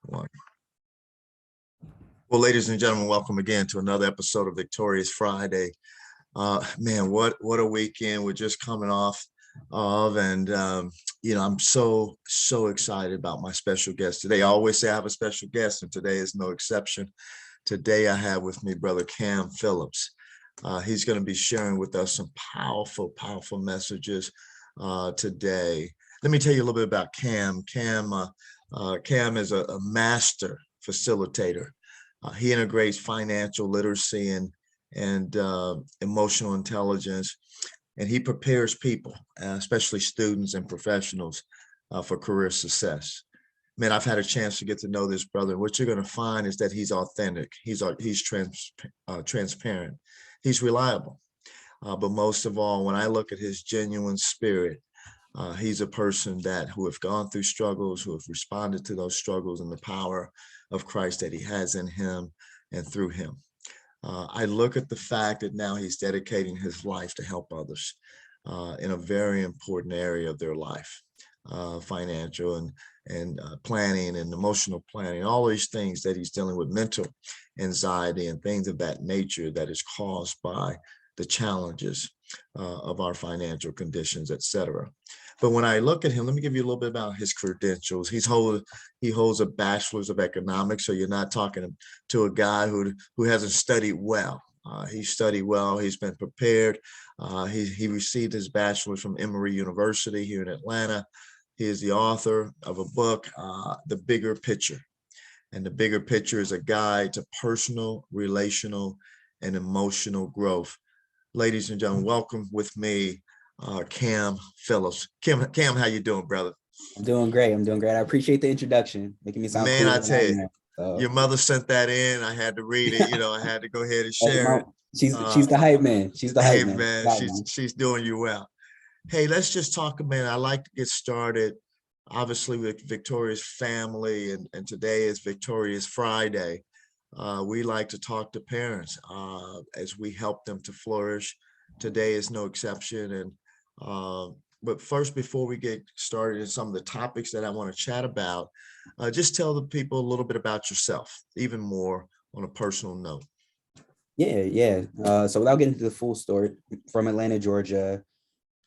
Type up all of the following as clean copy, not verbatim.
One. Well, ladies and gentlemen, welcome again to another episode of Victorious Friday. Man, what a weekend we're just coming off of, and I'm so excited about my special guest today. I always say I have a special guest, and today is no exception. Today I have with me Brother Kam Phillips. He's going to be sharing with us some powerful messages today. Let me tell you a little bit about Kam. Kam is a master facilitator. He integrates financial literacy and emotional intelligence, and he prepares people, especially students and professionals, for career success. Man, I've had a chance to get to know this brother. What you're going to find is that he's authentic. He's transparent. He's reliable. But most of all, when I look at his genuine spirit, he's a person who have gone through struggles, who have responded to those struggles and the power of Christ that he has in him and through him. I look at the fact that now he's dedicating his life to help others in a very important area of their life, financial and planning and emotional planning, all these things that he's dealing with, mental anxiety and things of that nature that is caused by the challenges of our financial conditions, etc. But when I look at him, let me give you a little bit about his credentials. He holds a Bachelor of Economics, so you're not talking to a guy who hasn't studied well. He studied well. He's been prepared. He received his bachelor's from Emory University here in Atlanta. He is the author of a book, The Bigger Picture. And The Bigger Picture is a guide to personal, relational, and emotional growth. Ladies and gentlemen, welcome with me, Kam Phillips. Kam, how you doing, brother? I'm doing great. I appreciate the introduction, making me sound Man, cool. I tell you, your mother sent that in. I had to read it. I had to go ahead and share it. She's the hype man. She's the hype man. She's doing you well. Hey, let's just talk, man. I like to get started, obviously, with Victorious family, and today is Victorious Friday. We like to talk to parents as we help them to flourish. Today is no exception. And but first, before we get started in some of the topics that I want to chat about, just tell the people a little bit about yourself, even more on a personal note. Yeah. So without getting into the full story, from Atlanta, Georgia,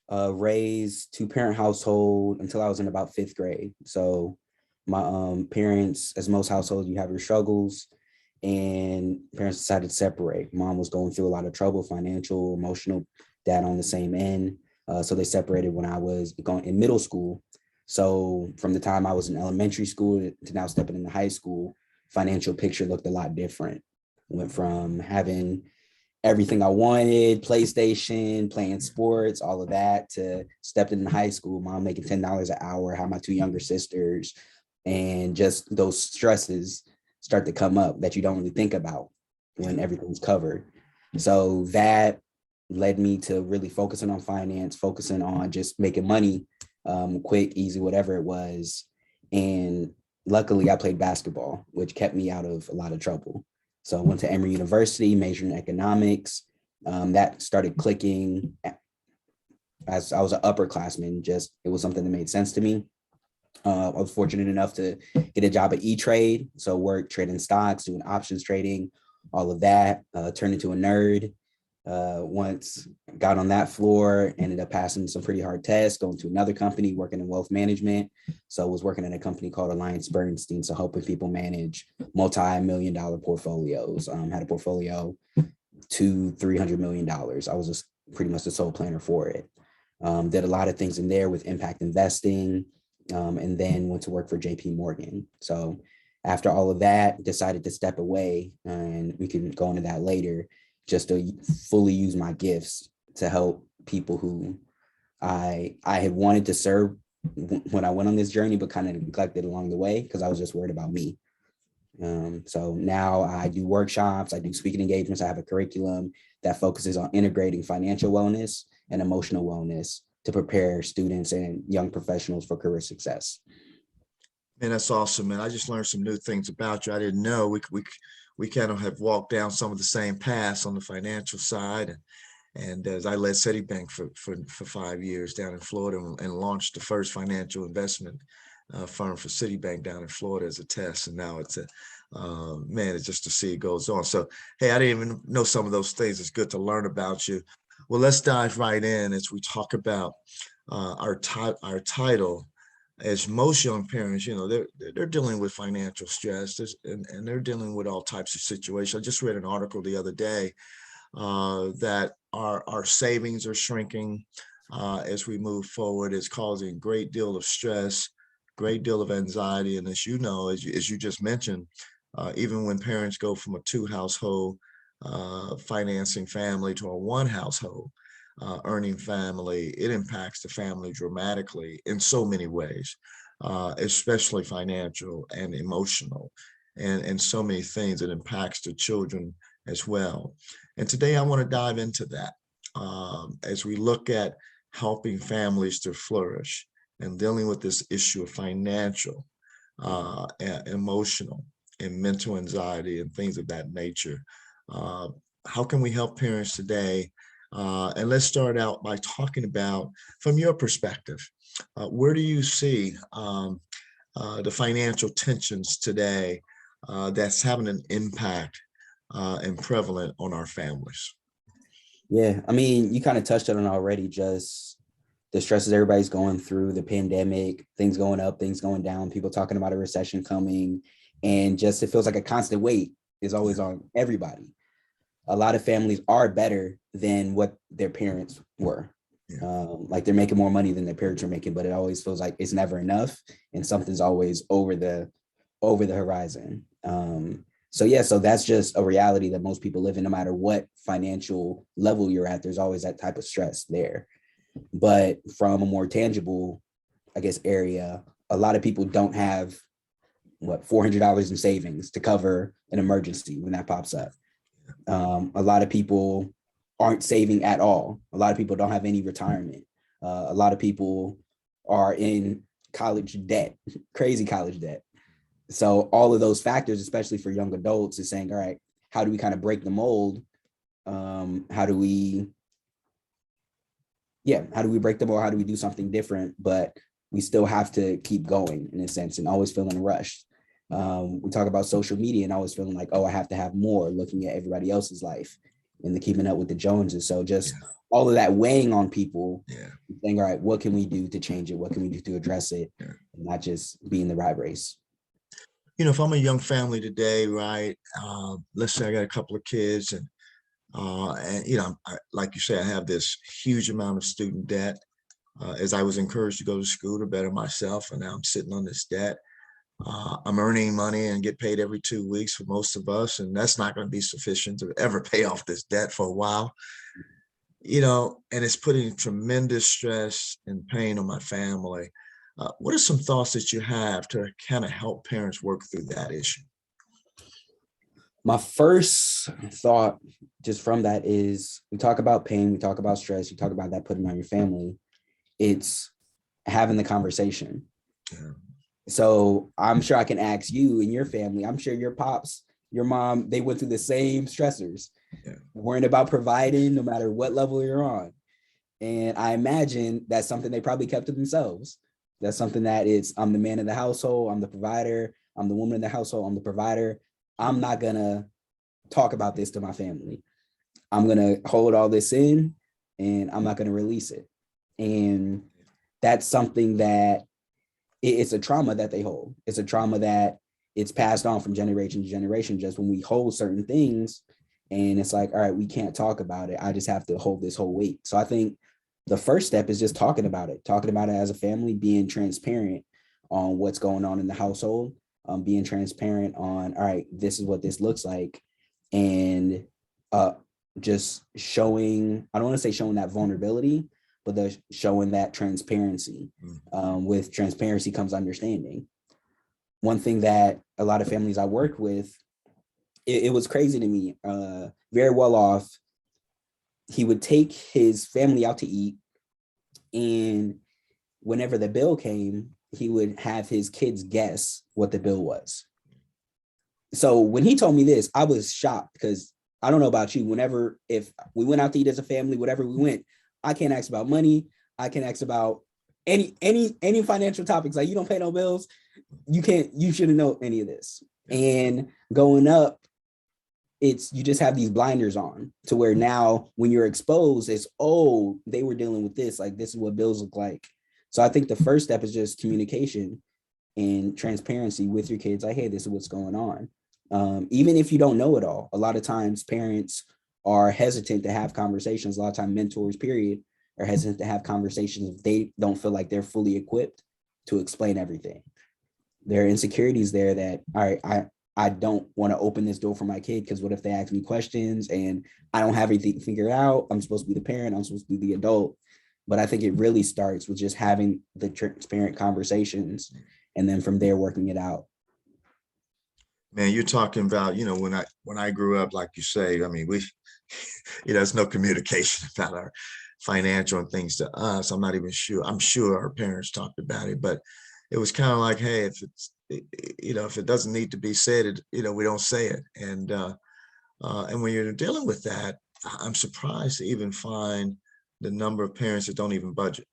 raised two-parent household until I was in about 5th grade. So my parents, as most households, you have your struggles, and parents decided to separate. Mom was going through a lot of trouble, financial, emotional, dad on the same end. So they separated when I was going in middle school. So from the time I was in elementary school to now stepping into high school, financial picture looked a lot different. Went from having everything I wanted, PlayStation, playing sports, all of that, to stepped into high school, mom making $10 an hour, have my 2 younger sisters, and just those stresses start to come up that you don't really think about when everything's covered. So that led me to really focusing on finance, focusing on just making money, quick, easy, whatever it was. And luckily I played basketball, which kept me out of a lot of trouble. So I went to Emory University, majored in economics. That started clicking as I was an upperclassman. It was something that made sense to me. I was fortunate enough to get a job at E-Trade. So work trading stocks, doing options trading, all of that, turned into a nerd. Once got on that floor, ended up passing some pretty hard tests, going to another company, working in wealth management. So I was working in a company called Alliance Bernstein, so helping people manage multi-million-dollar portfolios. Had a portfolio $200-300 million. I was just pretty much the sole planner for it. Did a lot of things in there with impact investing, and then went to work for JP Morgan. So after all of that, decided to step away, and we can go into that later, just to fully use my gifts to help people who I had wanted to serve when I went on this journey, but kind of neglected along the way because I was just worried about me. So now I do workshops, I do speaking engagements, I have a curriculum that focuses on integrating financial wellness and emotional wellness to prepare students and young professionals for career success. Man, that's awesome, man. I just learned some new things about you. I didn't know we kind of have walked down some of the same paths on the financial side. And as I led Citibank for 5 years down in Florida and launched the first financial investment firm for Citibank down in Florida as a test, and now it's a man, it's just to see it goes on. So, hey, I didn't even know some of those things. It's good to learn about you. Well, let's dive right in as we talk about our title. As most young parents, they're dealing with financial stress, and they're dealing with all types of situations. I just read an article the other day that our savings are shrinking as we move forward. It's causing a great deal of stress, great deal of anxiety, and as you know, as you just mentioned, even when parents go from a two household financing family to a one household earning family, it impacts the family dramatically in so many ways, especially financial and emotional, and so many things. It impacts the children as well. And today I want to dive into that as we look at helping families to flourish and dealing with this issue of financial, emotional, and mental anxiety and things of that nature. How can we help parents today? And let's start out by talking about, from your perspective, where do you see the financial tensions today that's having an impact and prevalent on our families? Yeah, I mean, you kind of touched on it already, just the stresses everybody's going through, the pandemic, things going up, things going down, people talking about a recession coming, and just it feels like a constant weight is always on everybody. A lot of families are better than what their parents were. Yeah. Like they're making more money than their parents are making, but it always feels like it's never enough and something's always over the horizon. So that's just a reality that most people live in. No matter what financial level you're at, there's always that type of stress there. But from a more tangible, I guess, area, a lot of people don't have $400 in savings to cover an emergency when that pops up. A lot of people aren't saving at all. A lot of people don't have any retirement. A lot of people are in college debt, crazy college debt. So all of those factors, especially for young adults, is saying, all right, how do we kind of break the mold? How do we break the mold? How do we do something different? But we still have to keep going in a sense and always feeling rushed. We talk about social media and always feeling like, oh, I have to have more, looking at everybody else's life and the keeping up with the Joneses. So just all of that weighing on people, saying, all right, what can we do to change it? What can we do to address it? And not just be in the rat race. If I'm a young family today, right, let's say I got a couple of kids and like you say, I have this huge amount of student debt. As I was encouraged to go to school to better myself, and now I'm sitting on this debt. I'm earning money and get paid every 2 weeks for most of us, and that's not going to be sufficient to ever pay off this debt for a while. And it's putting tremendous stress and pain on my family. What are some thoughts that you have to kind of help parents work through that issue? My first thought just from that is, we talk about pain, we talk about stress, you talk about that putting on your family. It's having the conversation. Yeah. So I'm sure I can ask you and your family, I'm sure your pops, your mom, they went through the same stressors, worrying about providing no matter what level you're on. And I imagine that's something they probably kept to themselves. That's something that I'm the man of the household, I'm the provider, I'm the woman in the household, I'm the provider. I'm not gonna talk about this to my family. I'm gonna hold all this in and I'm not gonna release it. And that's something that it's a trauma that they hold. It's a trauma that it's passed on from generation to generation, just when we hold certain things and it's like, all right, we can't talk about it. I just have to hold this whole weight. So I think the first step is just talking about it as a family, being transparent on what's going on in the household, being transparent on, all right, this is what this looks like. And just showing, I don't want to say showing that vulnerability, but showing that transparency. With transparency comes understanding. One thing that a lot of families I work with, it was crazy to me, very well off. He would take his family out to eat, and whenever the bill came, he would have his kids guess what the bill was. So when he told me this, I was shocked, because I don't know about you, if we went out to eat as a family, whatever we went, I can't ask about money. I can ask about any financial topics, like you don't pay no bills, you shouldn't know any of this. And going up, you just have these blinders on to where now when you're exposed, it's, oh, they were dealing with this, like this is what bills look like. So I think the first step is just communication and transparency with your kids. Like, hey, this is what's going on. Even if you don't know it all, a lot of times parents are hesitant to have conversations. A lot of times mentors, period, are hesitant to have conversations if they don't feel like they're fully equipped to explain everything. There are insecurities there that, all right, I don't want to open this door for my kid because what if they ask me questions and I don't have everything figured out? I'm supposed to be the parent, I'm supposed to be the adult. But I think it really starts with just having the transparent conversations and then from there working it out. Man, you're talking about, when I grew up, like you say, I mean, there's no communication about our financial and things to us. I'm not even sure. I'm sure our parents talked about it, but it was kind of like, hey, if it doesn't need to be said, we don't say it. And when you're dealing with that, I'm surprised to even find the number of parents that don't even budget.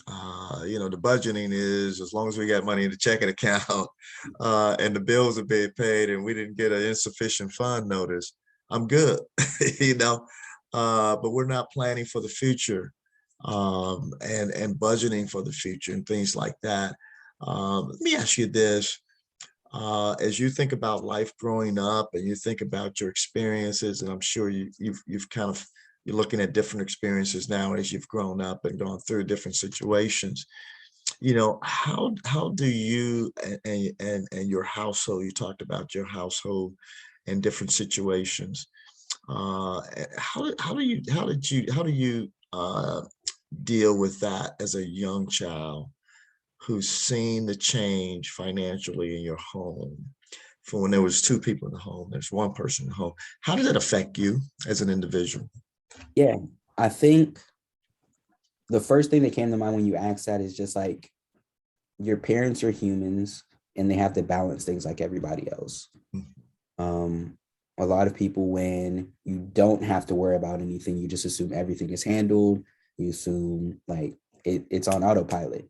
The budgeting is as long as we got money in the checking account and the bills are being paid and we didn't get an insufficient fund notice, I'm good, but we're not planning for the future and budgeting for the future and things like that. Let me ask you this. As you think about life growing up and you think about your experiences, and I'm sure you've kind of, you're looking at different experiences now as you've grown up and gone through different situations. How do you and your household, you talked about your household and different situations. How do you deal with that as a young child who's seen the change financially in your home? For when there was two people in the home, there's one person in the home. How did that affect you as an individual? Yeah, I think the first thing that came to mind when you asked that is just like your parents are humans and they have to balance things like everybody else. A lot of people, when you don't have to worry about anything, you just assume everything is handled. You assume like it's on autopilot.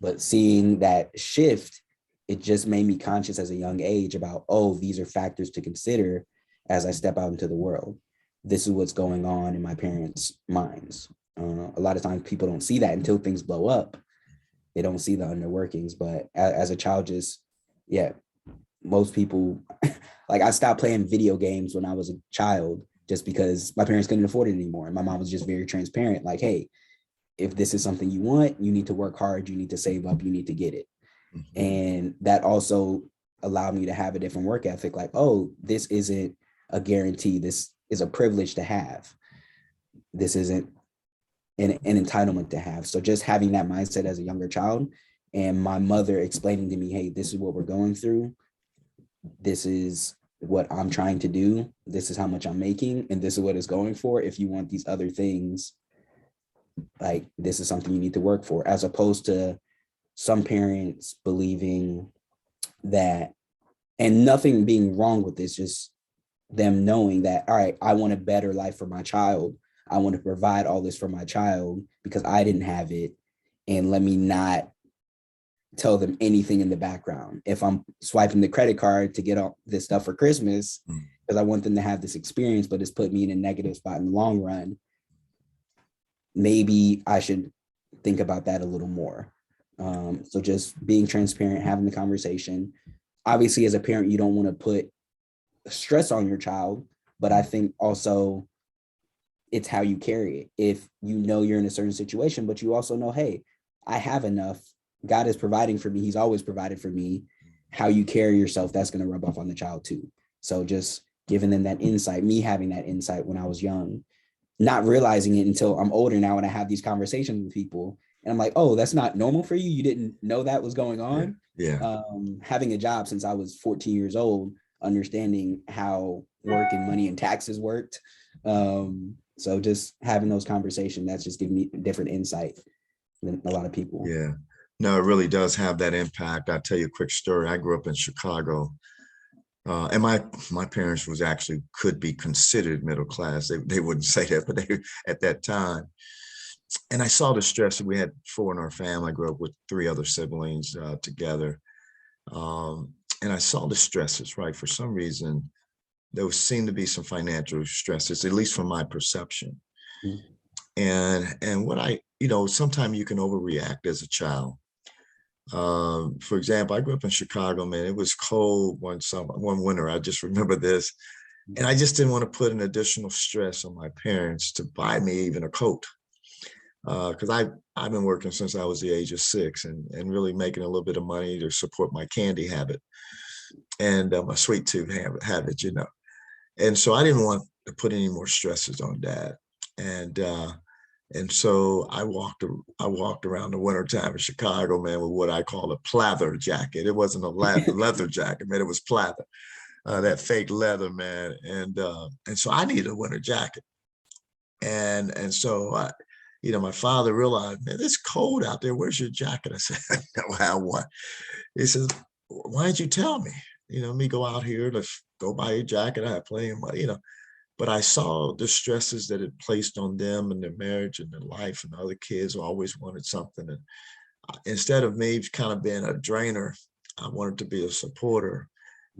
But seeing that shift, it just made me conscious as a young age about, oh, these are factors to consider as I step out into the world. This is what's going on in my parents' minds. A lot of times people don't see that until things blow up. They don't see the inner workings. But as a child, most people, like I stopped playing video games when I was a child just because my parents couldn't afford it anymore. And my mom was just very transparent, like, hey, if this is something you want, you need to work hard, you need to save up, you need to get it. Mm-hmm. And that also allowed me to have a different work ethic. Like, oh, this isn't a guarantee. This is a privilege to have. This isn't an entitlement to have. So just having that mindset as a younger child and my mother explaining to me, hey, this is what we're going through. This is what I'm trying to do. This is how much I'm making. And this is what it's going for. If you want these other things, like this is something you need to work for, as opposed to some parents believing that, and nothing being wrong with this, just them knowing that, all right, I want a better life for my child. I want to provide all this for my child because I didn't have it. And let me not tell them anything in the background. If I'm swiping the credit card to get all this stuff for Christmas, because I want them to have this experience, but it's put me in a negative spot in the long run, maybe I should think about that a little more. So just being transparent, having the conversation. Obviously, as a parent, you don't want to put stress on your child, but I think also it's how you carry it. If you know you're in a certain situation, but you also know, hey, I have enough. God is providing for me. He's always provided for me. How you carry yourself, that's going to rub off on the child too. So just giving them that insight, me having that insight when I was young, not realizing it until I'm older now and I have these conversations with people. And I'm like, oh, that's not normal for you. You didn't know that was going on. Yeah. Having a job since I was 14 years old, understanding how work and money and taxes worked. So just having those conversations, that's just giving me different insight than a lot of people. Yeah. No, it really does have that impact. I'll tell you a quick story. I grew up in Chicago. And my parents was actually could be considered middle class. They wouldn't say that, but they at that time. And I saw the stress that we had 4 in our family. I grew up with 3 other siblings together. And I saw the stresses, right? For some reason, there seemed to be some financial stresses, at least from my perception. Mm. And what sometimes you can overreact as a child. For example, I grew up in Chicago, man. It was cold one winter. I just remember this. And I just didn't want to put an additional stress on my parents to buy me even a coat. Because I've been working since I was the age of 6 and really making a little bit of money to support my candy habit and my sweet tooth habit, And so I didn't want to put any more stresses on dad. And so I walked around the wintertime in Chicago, man, with what I call a plather jacket. It wasn't a leather jacket, man. It was plather, that fake leather, man. And so I needed a winter jacket. And so my father realized, man, it's cold out there. Where's your jacket? I said, I don't have one. He says, why didn't you tell me? Me go out here to go buy a jacket. I have plenty of money, But I saw the stresses that it placed on them and their marriage and their life, and the other kids always wanted something. And instead of me kind of being a drainer, I wanted to be a supporter.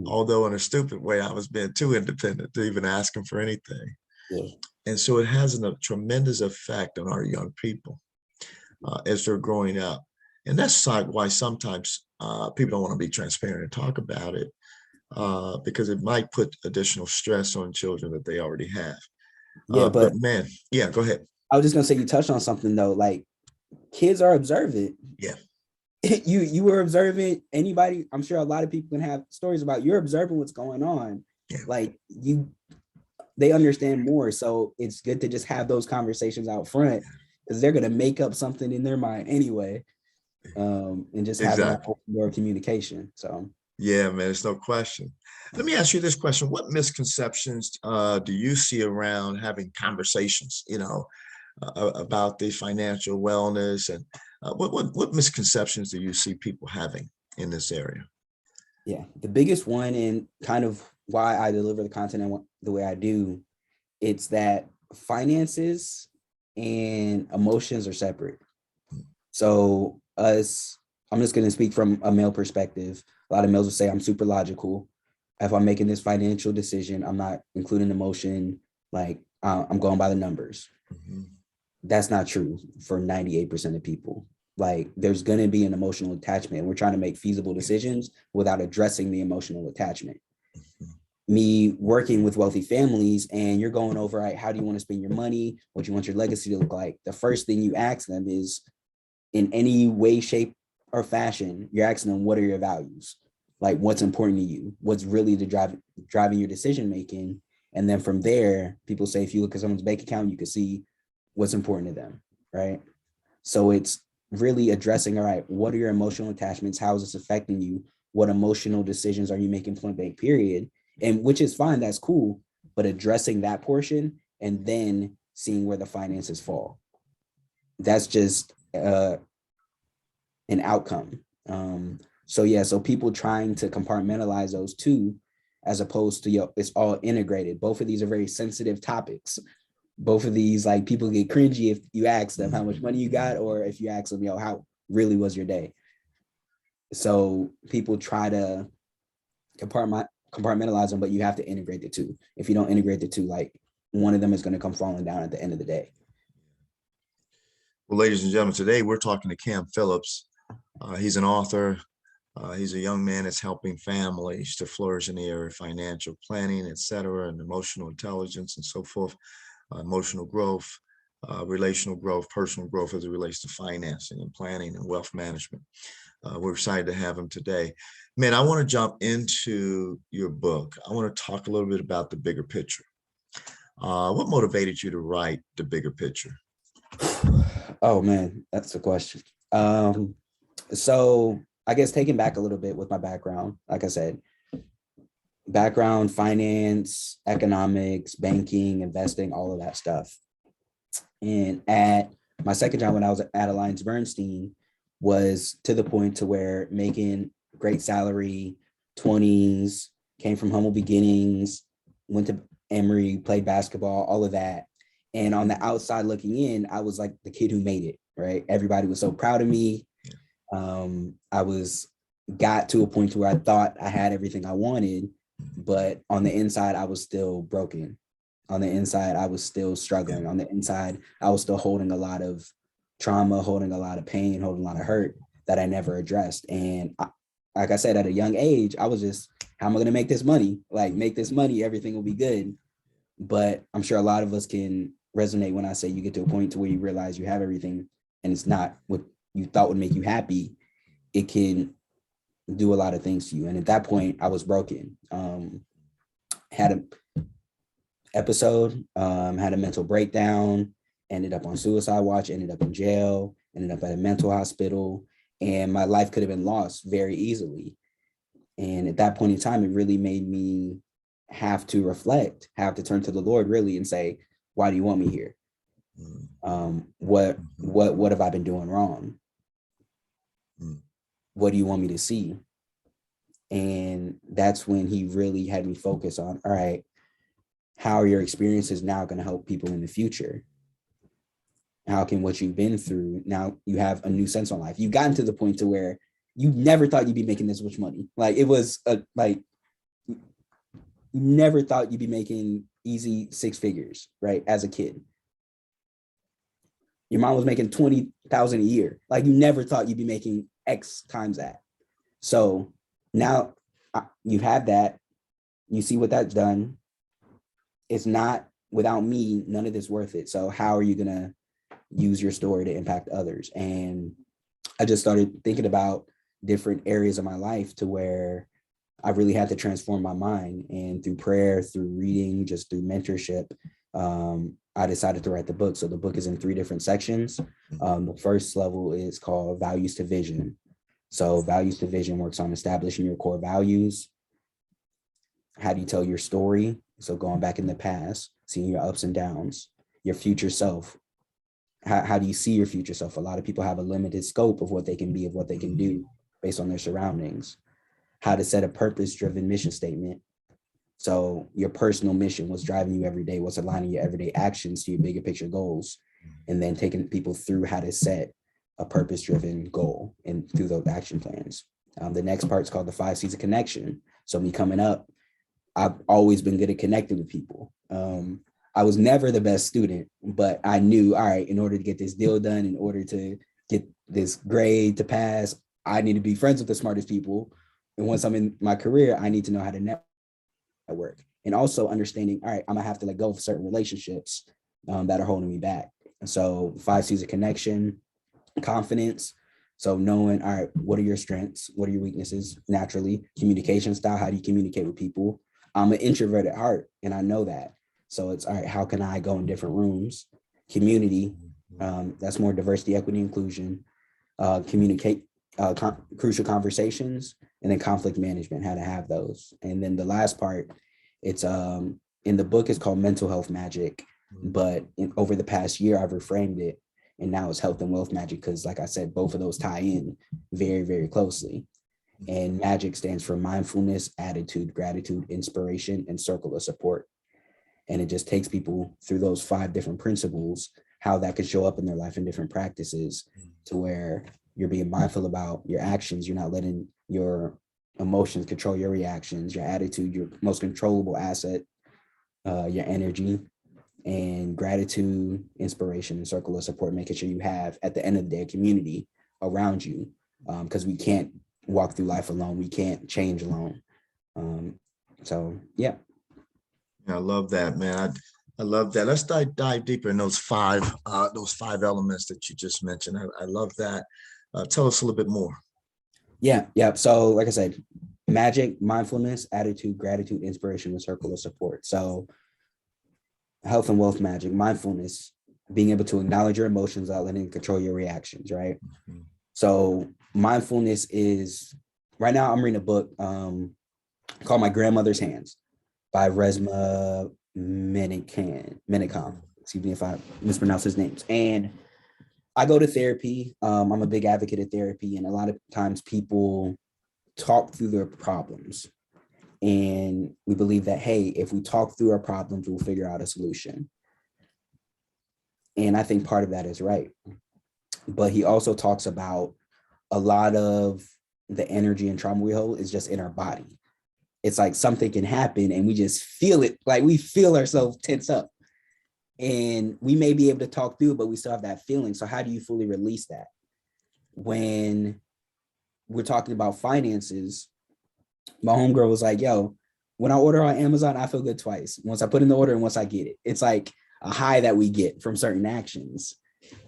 Although in a stupid way, I was being too independent to even ask them for anything. Yeah. And so it has a tremendous effect on our young people as they're growing up. And that's why sometimes people don't want to be transparent and talk about it because it might put additional stress on children that they already have. Yeah, But but man, yeah, go ahead. I was just gonna say you touched on something though. Like kids are observant. Yeah. You were observant. Anybody, I'm sure a lot of people can have stories about you're observing what's going on. Yeah. Like they understand more. So it's good to just have those conversations out front because they're gonna make up something in their mind anyway. And just having that open door of communication. So yeah, man, it's no question. Let me ask you this question. What misconceptions do you see around having conversations, about the financial wellness and what misconceptions do you see people having in this area? Yeah, the biggest one and kind of why I deliver the content and the way I do, it's that finances and emotions are separate. So I'm just going to speak from a male perspective. A lot of males will say I'm super logical. If I'm making this financial decision, I'm not including emotion. Like I'm going by the numbers. Mm-hmm. That's not true for 98% of people. Like there's going to be an emotional attachment. We're trying to make feasible decisions without addressing the emotional attachment. Mm-hmm. Me working with wealthy families and you're going over, right, how do you want to spend your money? What do you want your legacy to look like? The first thing you ask them is, in any way, shape, or fashion, you're asking them, what are your values? Like what's important to you? What's really driving your decision making? And then from there, people say, if you look at someone's bank account, you can see what's important to them, right? So it's really addressing, all right, what are your emotional attachments? How is this affecting you? What emotional decisions are you making point blank period? And which is fine, that's cool, but addressing that portion and then seeing where the finances fall. That's just an outcome. So people trying to compartmentalize those two as opposed to, it's all integrated. Both of these are very sensitive topics. Both of these, like people get cringy if you ask them how much money you got, or if you ask them, how really was your day? So people try to compartmentalize them, but you have to integrate the two. If you don't integrate the two, like one of them is going to come falling down at the end of the day. Well, ladies and gentlemen, today we're talking to Kam Phillips. He's an author. He's a young man that's helping families to flourish in the area of financial planning, et cetera, and emotional intelligence and so forth, emotional growth, relational growth, personal growth as it relates to financing and planning and wealth management. We're excited to have him today. Man, I want to jump into your book. I want to talk a little bit about the bigger picture. What motivated you to write the bigger picture? Oh man, that's a question. So I guess taking back a little bit with my background, like I said, background, finance, economics, banking, investing, all of that stuff. And at my second job when I was at Alliance Bernstein was to the point to where making great salary, 20s, came from humble beginnings, went to Emory, played basketball, all of that. And on the outside looking in, I was like the kid who made it, right? Everybody was so proud of me. I was got to a point where I thought I had everything I wanted, but on the inside, I was still broken. On the inside, I was still struggling. On the inside, I was still holding a lot of trauma, holding a lot of pain, holding a lot of hurt that I never addressed. And like I said, at a young age, I was just, how am I going to make this money? Like, make this money, everything will be good. But I'm sure a lot of us can resonate when I say you get to a point to where you realize you have everything and it's not what you thought would make you happy. It can do a lot of things to you. And at that point, I was broken. Had an episode, had a mental breakdown, ended up on suicide watch, ended up in jail, ended up at a mental hospital, and my life could have been lost very easily. And at that point in time, it really made me have to reflect, have to turn to the Lord really and say, why do you want me here? What have I been doing wrong? What do you want me to see? And that's when he really had me focus on, all right, how are your experiences now going to help people in the future? How can what you've been through, now you have a new sense on life. You've gotten to the point to where you never thought you'd be making this much money. Like, it was like, you never thought you'd be making easy 6 figures, right? As a kid. Your mom was making 20,000 a year. Like, you never thought you'd be making X times that. So now you have that, you see what that's done. It's not, without me, none of this worth it. So how are you going to use your story to impact others? And I just started thinking about different areas of my life to where I really had to transform my mind. And through prayer, through reading, just through mentorship, I decided to write the book. So the book is in 3 different sections. The first level is called Values to Vision. So Values to Vision works on establishing your core values. How do you tell your story? So going back in the past, seeing your ups and downs, your future self. How do you see your future self? A lot of people have a limited scope of what they can be, of what they can do based on their surroundings. How to set a purpose-driven mission statement. So your personal mission, what's driving you every day, what's aligning your everyday actions to your bigger picture goals, and then taking people through how to set a purpose-driven goal and through those action plans. The next part is called the 5 C's of connection. So me coming up, I've always been good at connecting with people. I was never the best student, but I knew, all right, in order to get this deal done, in order to get this grade to pass, I need to be friends with the smartest people. And once I'm in my career, I need to know how to network. And also understanding, all right, I'm gonna have to let go of certain relationships that are holding me back. And so 5 C's of connection, confidence. So knowing, all right, what are your strengths? What are your weaknesses? Naturally, communication style. How do you communicate with people? I'm an introvert at heart, and I know that. So it's, all right, how can I go in different rooms? Community, that's more diversity, equity, inclusion, communicate, crucial conversations, and then conflict management, how to have those. And then the last part, it's in the book, it's called Mental Health Magic, but over the past year, I've reframed it, and now it's Health and Wealth Magic, because like I said, both of those tie in very, very closely. And MAGIC stands for mindfulness, attitude, gratitude, inspiration, and circle of support. And it just takes people through those 5 different principles, how that could show up in their life in different practices, to where you're being mindful about your actions. You're not letting your emotions control your reactions, your attitude, your most controllable asset, your energy, and gratitude, inspiration, and circle of support, making sure you have, at the end of the day, a community around you, because we can't walk through life alone. We can't change alone. So, yeah. I love that, man. I love that. Let's dive deeper in those five elements that you just mentioned. I love that. Tell us a little bit more. Yeah. So, like I said, MAGIC, mindfulness, attitude, gratitude, inspiration, and circle of support. So, health and wealth magic, mindfulness, being able to acknowledge your emotions without letting it control your reactions, right? So, mindfulness is, right now I'm reading a book called My Grandmother's Hands by Resma Menakem. Excuse me if I mispronounce his names. And I go to therapy. I'm a big advocate of therapy, and a lot of times people talk through their problems. And we believe that, hey, if we talk through our problems, we'll figure out a solution. And I think part of that is right. But he also talks about a lot of the energy and trauma we hold is just in our body. It's like something can happen and we just feel it, like we feel ourselves tense up. And we may be able to talk through it, but we still have that feeling. So how do you fully release that? When we're talking about finances, my homegirl was like, yo, when I order on Amazon, I feel good twice. Once I put in the order and once I get it. It's like a high that we get from certain actions.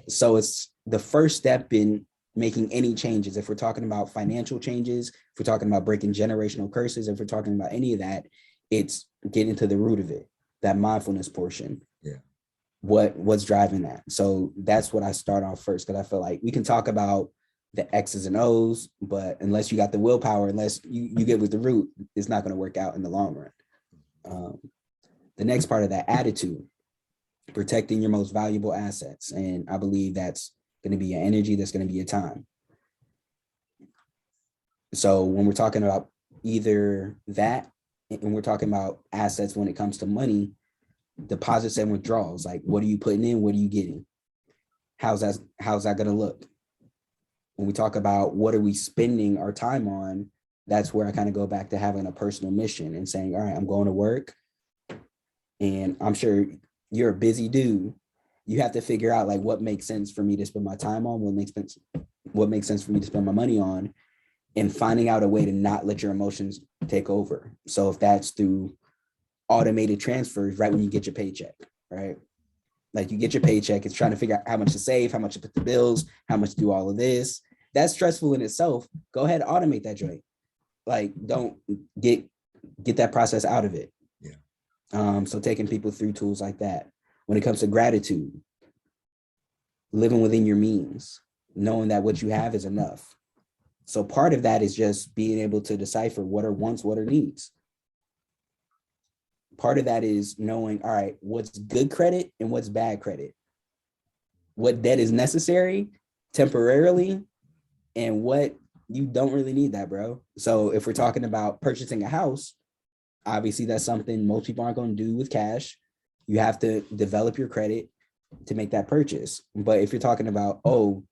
So it's the first step in making any changes. If we're talking about financial changes, if we're talking about breaking generational curses, if we're talking about any of that, it's getting to the root of it, that mindfulness portion. Yeah. What's driving that? So that's what I start off first, because I feel like we can talk about the X's and O's, but unless you got the willpower, unless you get with the root, it's not going to work out in the long run. The next part of that, attitude, protecting your most valuable assets. And I believe that's going to be your energy, that's going to be your time. So when we're talking about either that, and we're talking about assets when it comes to money, deposits and withdrawals, like what are you putting in, what are you getting? How's that going to look? When we talk about what are we spending our time on, that's where I kind of go back to having a personal mission and saying, all right, I'm going to work. And I'm sure you're a busy dude. You have to figure out like what makes sense for me to spend my time on, what makes sense for me to spend my money on, and finding out a way to not let your emotions take over. So if that's through automated transfers right when you get your paycheck, right? Like you get your paycheck, it's trying to figure out how much to save, how much to put the bills, how much to do all of this. That's stressful in itself. Go ahead, automate that joint. Like don't get that process out of it. Yeah. So taking people through tools like that. When it comes to gratitude, living within your means, knowing that what you have is enough. So part of that is just being able to decipher what are wants, what are needs. Part of that is knowing, all right, what's good credit and what's bad credit. What debt is necessary temporarily and what you don't really need that, bro. So if we're talking about purchasing a house, obviously that's something most people aren't going to do with cash. You have to develop your credit to make that purchase. But if you're talking about, oh,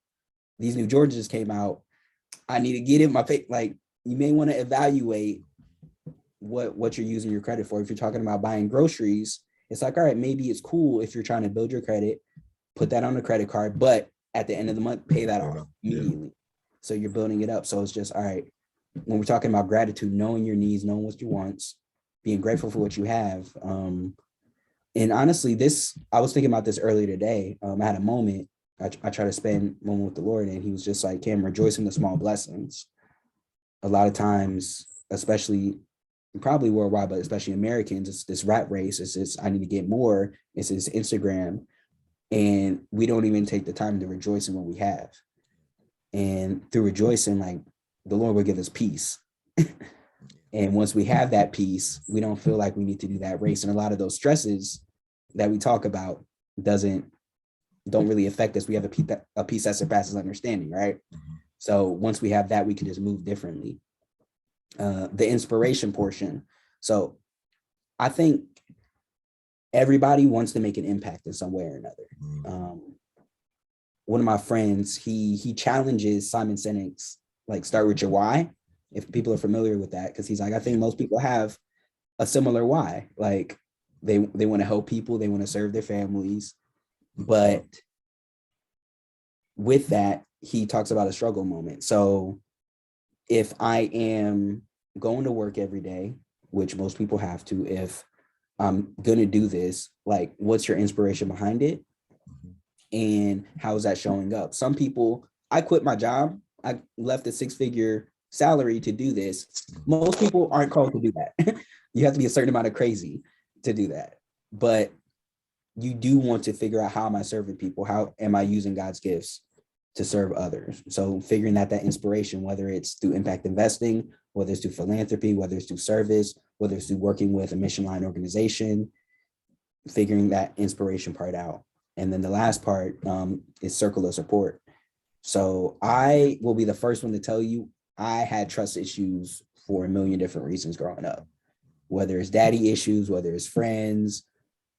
these new Georgias came out, I need to get in my pay, like you may want to evaluate what you're using your credit for. If you're talking about buying groceries, it's like, all right, maybe it's cool if you're trying to build your credit, put that on a credit card, but at the end of the month, pay that off immediately. Yeah. So you're building it up. So it's just, all right, when we're talking about gratitude, knowing your needs, knowing what you want, being grateful for what you have. And honestly, I was thinking about this earlier today. I had a moment, I try to spend a moment with the Lord, and he was just like, Cam, rejoice in the small blessings. A lot of times, especially probably worldwide, but especially Americans, it's this rat race. It's this, I need to get more. It's this Instagram. And we don't even take the time to rejoice in what we have. And through rejoicing, like the Lord will give us peace. And once we have that peace, we don't feel like we need to do that race. And a lot of those stresses that we talk about don't really affect us. We have a peace that surpasses understanding, right? Mm-hmm. So once we have that, we can just move differently. The inspiration portion. So I think everybody wants to make an impact in some way or another. One of my friends, he challenges Simon Sinek's like start with your why, if people are familiar with that, because he's like, I think most people have a similar why. Like they want to help people, they want to serve their families. But with that, he talks about a struggle moment. So if I am going to work every day, which most people have to, if I'm going to do this, like what's your inspiration behind it? And how is that showing up? Some people, I quit my job. I left a 6-figure salary to do this. Most people aren't called to do that. You have to be a certain amount of crazy to do that. But you do want to figure out, how am I serving people? How am I using God's gifts to serve others? So figuring out that inspiration, whether it's through impact investing, whether it's through philanthropy, whether it's through service, whether it's through working with a mission line organization, figuring that inspiration part out. And then the last part is circle of support. So I will be the first one to tell you, I had trust issues for a million different reasons growing up, whether it's daddy issues, whether it's friends,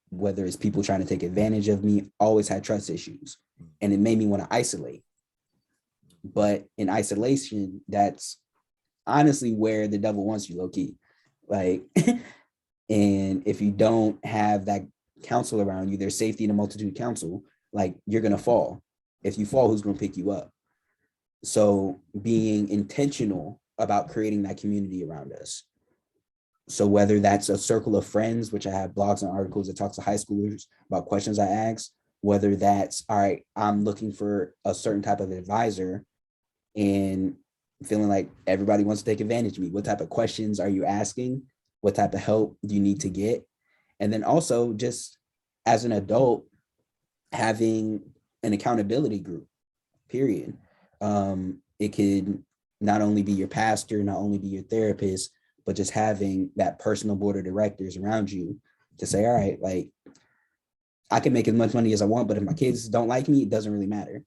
whether it's people trying to take advantage of me, always had trust issues. And it made me want to isolate. But in isolation, that's honestly where the devil wants you, low key. Like, and if you don't have that counsel around you, there's safety in a multitude counsel, like you're gonna fall. If you fall, who's gonna pick you up? So being intentional about creating that community around us. So whether that's a circle of friends, which I have blogs and articles that talk to high schoolers about questions I ask, whether that's, all right, I'm looking for a certain type of advisor and feeling like everybody wants to take advantage of me. What type of questions are you asking? What type of help do you need to get? And then also just as an adult, having an accountability group, period. It could not only be your pastor, not only be your therapist, but just having that personal board of directors around you to say, all right, like I can make as much money as I want, but if my kids don't like me, it doesn't really matter.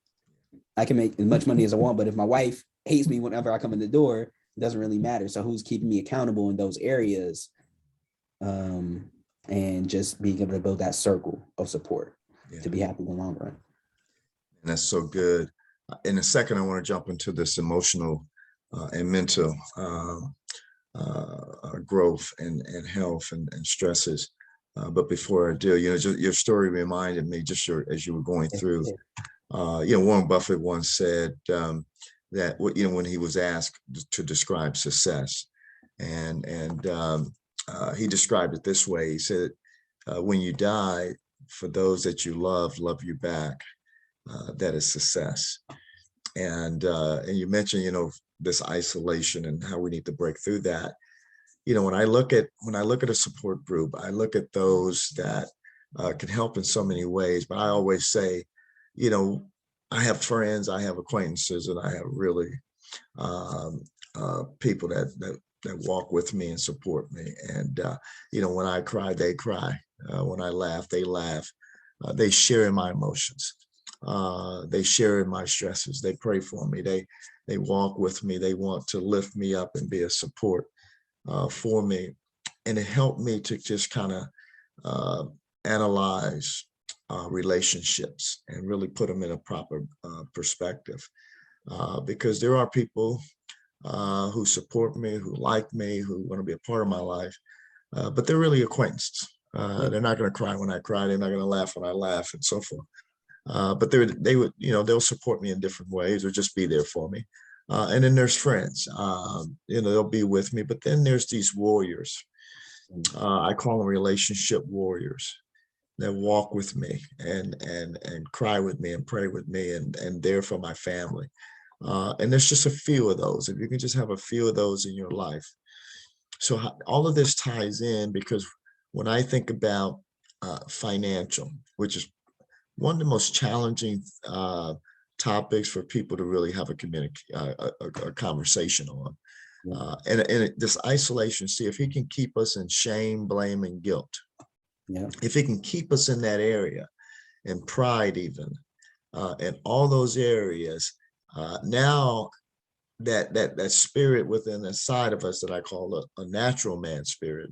I can make as much money as I want, but if my wife hates me whenever I come in the door, it doesn't really matter. So who's keeping me accountable in those areas? And just being able to build that circle of support to be happy in the long run. And that's so good. In a second, I want to jump into this emotional and mental growth and health and stresses. But before I do, just your story reminded me, as you were going through, Warren Buffett once said that, when he was asked to describe success, and he described it this way. He said, when you die, for those that you love you back. That is success. And you mentioned, this isolation and how we need to break through that. When I look at a support group, I look at those that can help in so many ways. But I always say, I have friends, I have acquaintances, and I have really people that walk with me and support me. And when I cry, they cry. When I laugh, they laugh. They share in my emotions. They share in my stresses. They pray for me. They walk with me. They want to lift me up and be a support for me. And it helped me to just kind of analyze relationships and really put them in a proper perspective. Because there are people who support me, who like me, who want to be a part of my life, but they're really acquaintances. They're not going to cry when I cry. They're not going to laugh when I laugh, and so forth. But they would, they'll support me in different ways or just be there for me. And then there's friends, they'll be with me. But then there's these warriors. I call them relationship warriors that walk with me and cry with me and pray with me and there for my family. And there's just a few of those. If you can just have a few of those in your life. So all of this ties in because when I think about financial, which is one of the most challenging topics for people to really have a conversation on. And this isolation, see if he can keep us in shame, blame, and guilt. If he can keep us in that area and pride even, and all those areas, now that spirit within the side of us that I call a natural man spirit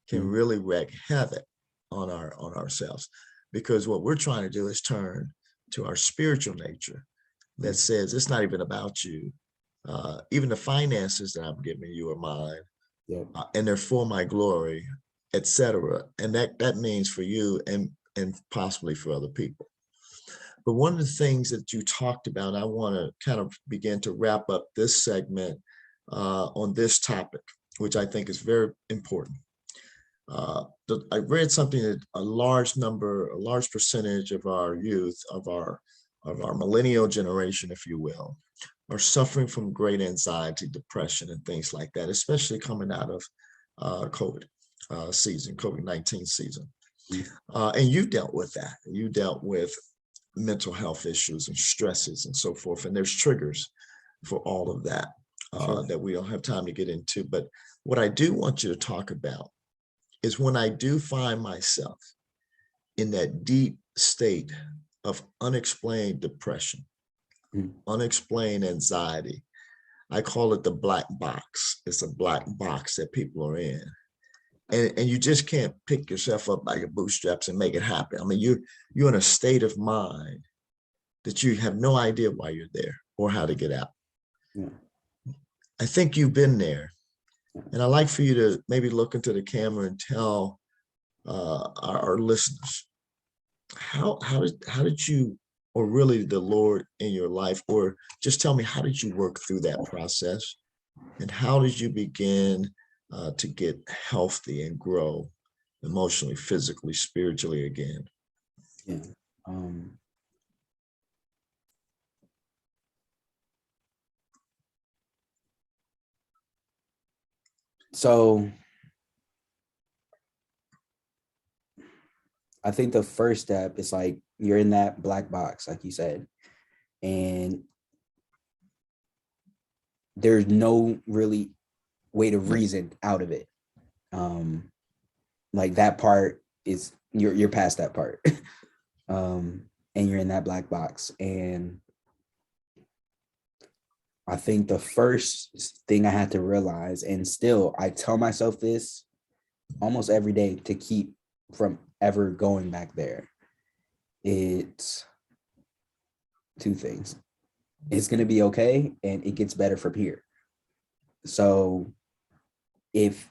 can really wreak havoc on ourselves. Because what we're trying to do is turn to our spiritual nature that says it's not even about you. Even the finances that I'm giving you are mine, and they're for my glory, etc. And that means for you and possibly for other people. But one of the things that you talked about, I want to kind of begin to wrap up this segment on this topic, which I think is very important. I read something that a large percentage of our youth, of our millennial generation, if you will, are suffering from great anxiety, depression, and things like that, especially coming out of COVID-19 season. And you dealt with that. You dealt with mental health issues and stresses and so forth. And there's triggers for all of that that we don't have time to get into. But what I do want you to talk about is when I do find myself in that deep state of unexplained depression, unexplained anxiety. I call it the black box. It's a black box that people are in. and you just can't pick yourself up by your bootstraps and make it happen. I mean, you're in a state of mind that you have no idea why you're there or how to get out. Yeah. I think you've been there. And I'd like for you to maybe look into the camera and tell our listeners how did you, or really the Lord in your life, or just tell me, how did you work through that process, and how did you begin to get healthy and grow emotionally, physically, spiritually again? Yeah. So I think the first step is like you're in that black box, like you said, and there's no really way to reason out of it. Like that part is you're past that part. And you're in that black box. And I think the first thing I had to realize, and still I tell myself this almost every day to keep from ever going back there, it's two things. It's going to be okay, and it gets better from here. So if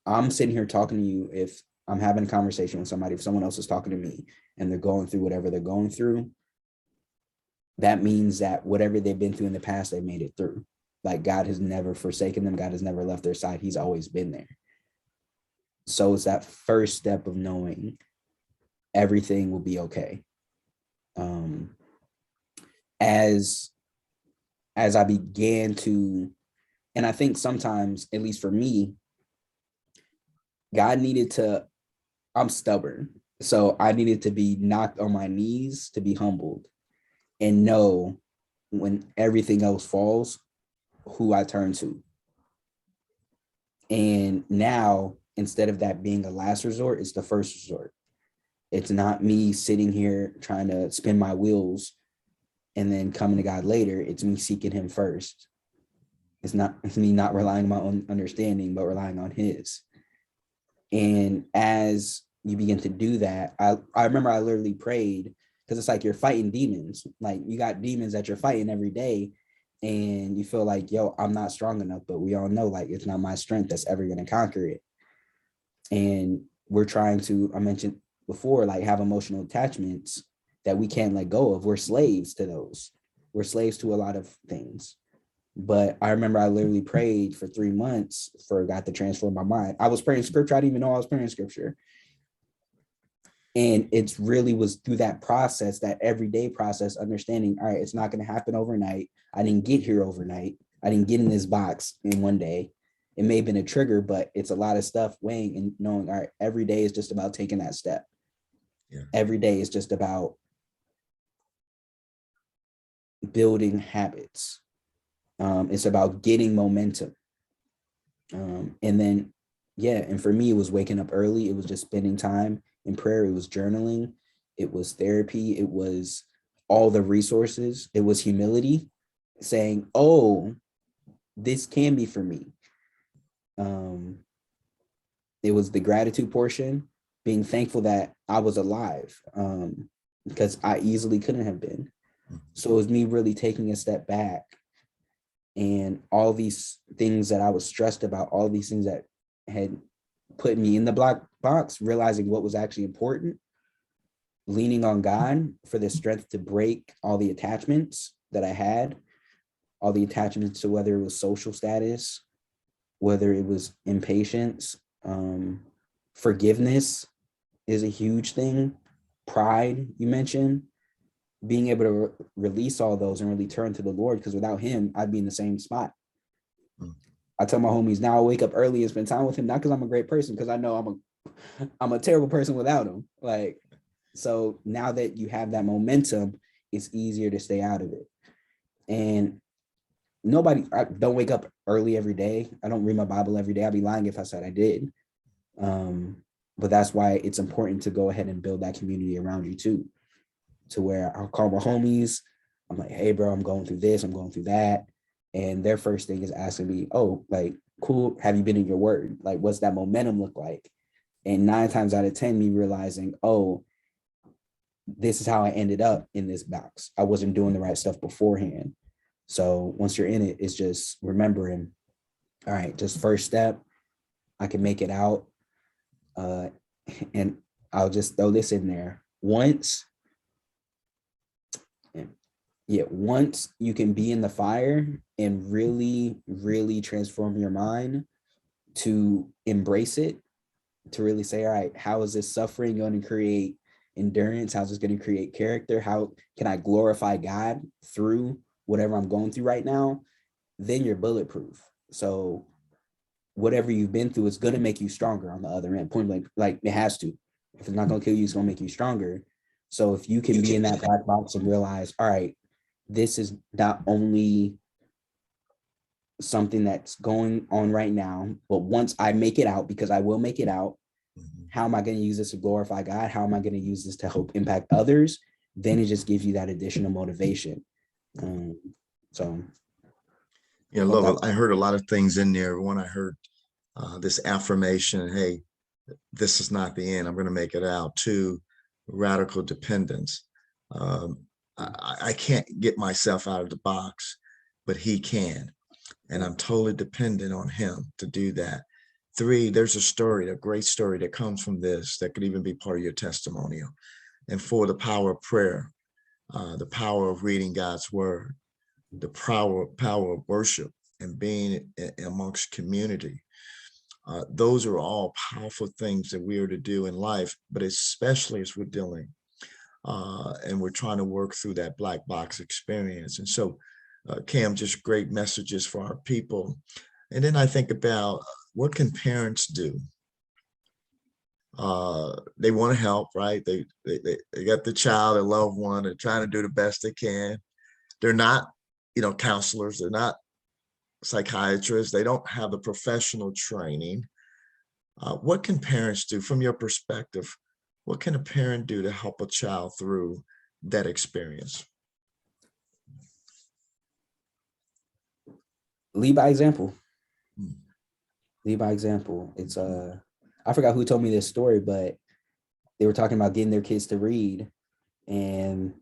I'm sitting here talking to you, if I'm having a conversation with somebody, if someone else is talking to me and they're going through whatever they're going through, that means that whatever they've been through in the past, they made it through. Like God has never forsaken them. God has never left their side. He's always been there. So it's that first step of knowing everything will be okay. As I began to, and I think sometimes, at least for me, God needed to, I'm stubborn. So I needed to be knocked on my knees to be humbled and know when everything else falls, who I turn to. And now, instead of that being a last resort, it's the first resort. It's not me sitting here trying to spin my wheels and then coming to God later. It's me seeking him first. It's me not relying on my own understanding, but relying on his. And as you begin to do that, I remember I literally prayed, because it's like you're fighting demons. Like you got demons that you're fighting every day, and you feel like, yo, I'm not strong enough, but we all know like it's not my strength that's ever going to conquer it. And we're trying to, I mentioned before, like have emotional attachments that we can't let go of. We're slaves to those. We're slaves to a lot of things. But I remember I literally prayed for 3 months for God to transform my mind. I was praying scripture. I didn't even know I was praying scripture. And it really was through that process, that everyday process, understanding, all right, it's not going to happen overnight. I didn't get here overnight. I didn't get in this box in one day. It may have been a trigger, but it's a lot of stuff weighing and knowing, all right, every day is just about taking that step. Yeah. Every day is just about building habits. It's about getting momentum. And then, yeah, and for me, it was waking up early. It was just spending time in prayer. It was journaling. It was therapy. It was all the resources. It was humility, saying, oh, this can be for me. It was the gratitude portion, being thankful that I was alive, because I easily couldn't have been. So it was me really taking a step back, and all these things that I was stressed about, all these things that had put me in the black box, realizing what was actually important, leaning on God for the strength to break all the attachments that I had, all the attachments to whether it was social status, whether it was impatience, forgiveness is a huge thing. Pride, you mentioned, being able to release all those and really turn to the Lord, because without him, I'd be in the same spot. I tell my homies now I wake up early and spend time with him, not because I'm a great person, because I know I'm a terrible person without him. Like, so now that you have that momentum, it's easier to stay out of it. And I don't wake up early every day. I don't read my Bible every day. I'd be lying if I said I did. But that's why it's important to go ahead and build that community around you too, to where I'll call my homies. I'm like, hey, bro, I'm going through this. I'm going through that. And their first thing is asking me, oh, like, cool. Have you been in your word? Like, what's that momentum look like? And 9 times out of 10, me realizing, oh, this is how I ended up in this box. I wasn't doing the right stuff beforehand. So once you're in it, it's just remembering, all right, just first step, I can make it out. And I'll just throw this in there. Once you can be in the fire and really, really transform your mind to embrace it, to really say, all right, how is this suffering going to create endurance? How's this going to create character? How can I glorify God through whatever I'm going through right now? Then you're bulletproof. So whatever you've been through is going to make you stronger on the other end. Point blank, like it has to. If it's not going to kill you, it's going to make you stronger. So if you can be in that black box and realize, all right, this is not only something that's going on right now, but once I make it out, because I will make it out, how am I going to use this to glorify God? How am I going to use this to help impact others? Then it just gives you that additional motivation. So Yeah, I love it. I heard a lot of things in there. One, I heard this affirmation, hey, this is not the end. I'm going to make it out. Two, radical dependence. I can't get myself out of the box, but he can. And I'm totally dependent on him to do that. Three, there's a story, a great story that comes from this that could even be part of your testimonial. And four, the power of prayer, the power of reading God's word, the power of worship and being amongst community. Those are all powerful things that we are to do in life, but especially as we're dealing and we're trying to work through that black box experience. And so, Kam, just great messages for our people. And then I think about what can parents do? They want to help, right? They got the child, their loved one, they're trying to do the best they can. They're not, counselors, they're not psychiatrists, they don't have the professional training. What can parents do from your perspective? What can a parent do to help a child through that experience? Lead by example. Hmm. Lead by example. It's I forgot who told me this story, but they were talking about getting their kids to read, and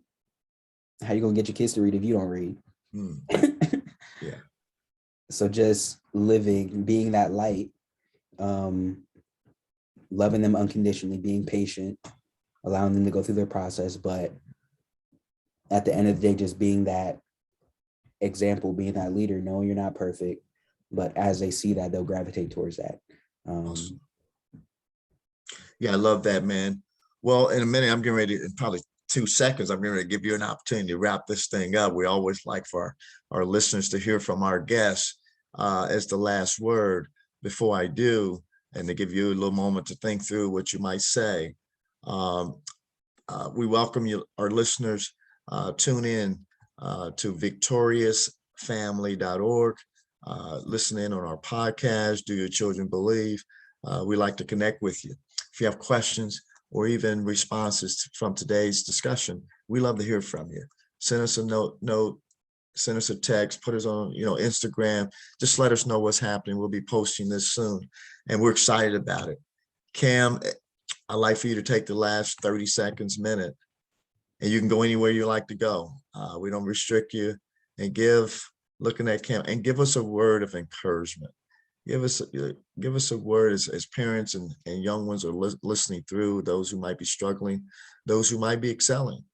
how you gonna get your kids to read if you don't read? Hmm. Yeah. So just living, being that light, loving them unconditionally, being patient, allowing them to go through their process, but at the end of the day, just being that example, being that leader, knowing you're not perfect, but as they see that, they'll gravitate towards that. Awesome. Yeah, I love that, man. Well, in a minute, I'm getting ready to, in probably 2 seconds, I'm going to give you an opportunity to wrap this thing up. We always like for our listeners to hear from our guests as the last word. Before I do, and to give you a little moment to think through what you might say, we welcome you, our listeners. Tune in to victoriousfamily.org. Listen in on our podcast, Do Your Children Believe? We like to connect with you. If you have questions or even responses from today's discussion, we love to hear from you. Send us a note, send us a text, put us on, Instagram. Just let us know what's happening. We'll be posting this soon, and we're excited about it. Kam, I'd like for you to take the last 30 seconds, minute, and you can go anywhere you like to go. We don't restrict you. And looking at Kam, and give us a word of encouragement. Give us a word as parents and young ones are listening through, those who might be struggling, those who might be excelling.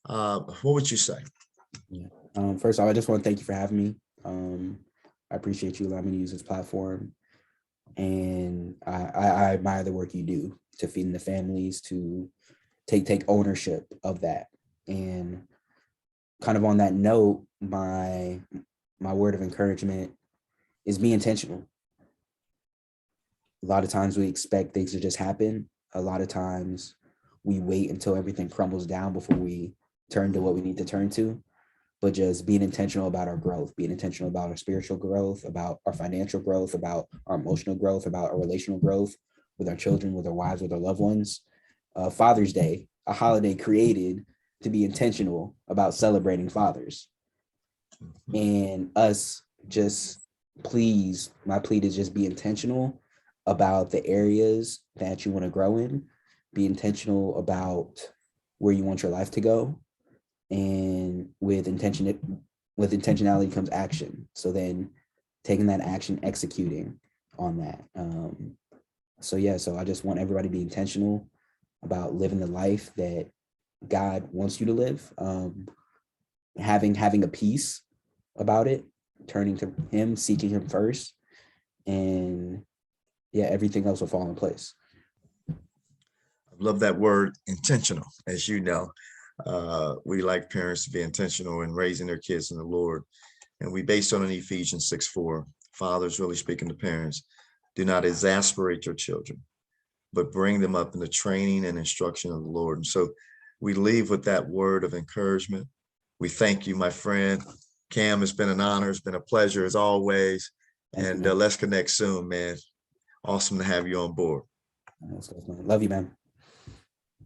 What would you say? Yeah. First of all, I just want to thank you for having me. I appreciate you allowing me to use this platform. And I admire the work you do to feeding the families, to take ownership of that. And kind of on that note, my word of encouragement is be intentional. A lot of times we expect things to just happen. A lot of times we wait until everything crumbles down before we turn to what we need to turn to. But just being intentional about our growth, being intentional about our spiritual growth, about our financial growth, about our emotional growth, about our relational growth with our children, with our wives, with our loved ones. Father's Day, a holiday created to be intentional about celebrating fathers, and us just please, my plea is just be intentional about the areas that you want to grow in, be intentional about where you want your life to go. And with intentionality comes action. So then taking that action, executing on that. So I just want everybody to be intentional about living the life that God wants you to live. Having a peace about it, turning to Him, seeking Him first, and yeah, everything else will fall in place. I love that word, intentional. As you know, we like parents to be intentional in raising their kids in the Lord. And we based on an Ephesians 6:4. Fathers really speaking to parents, do not exasperate your children, but bring them up in the training and instruction of the Lord. And so we leave with that word of encouragement. We thank you, my friend. Kam, it's been an honor. It's been a pleasure as always. Thank you, And man. let's connect soon, man. Awesome to have you on board. Love you, man.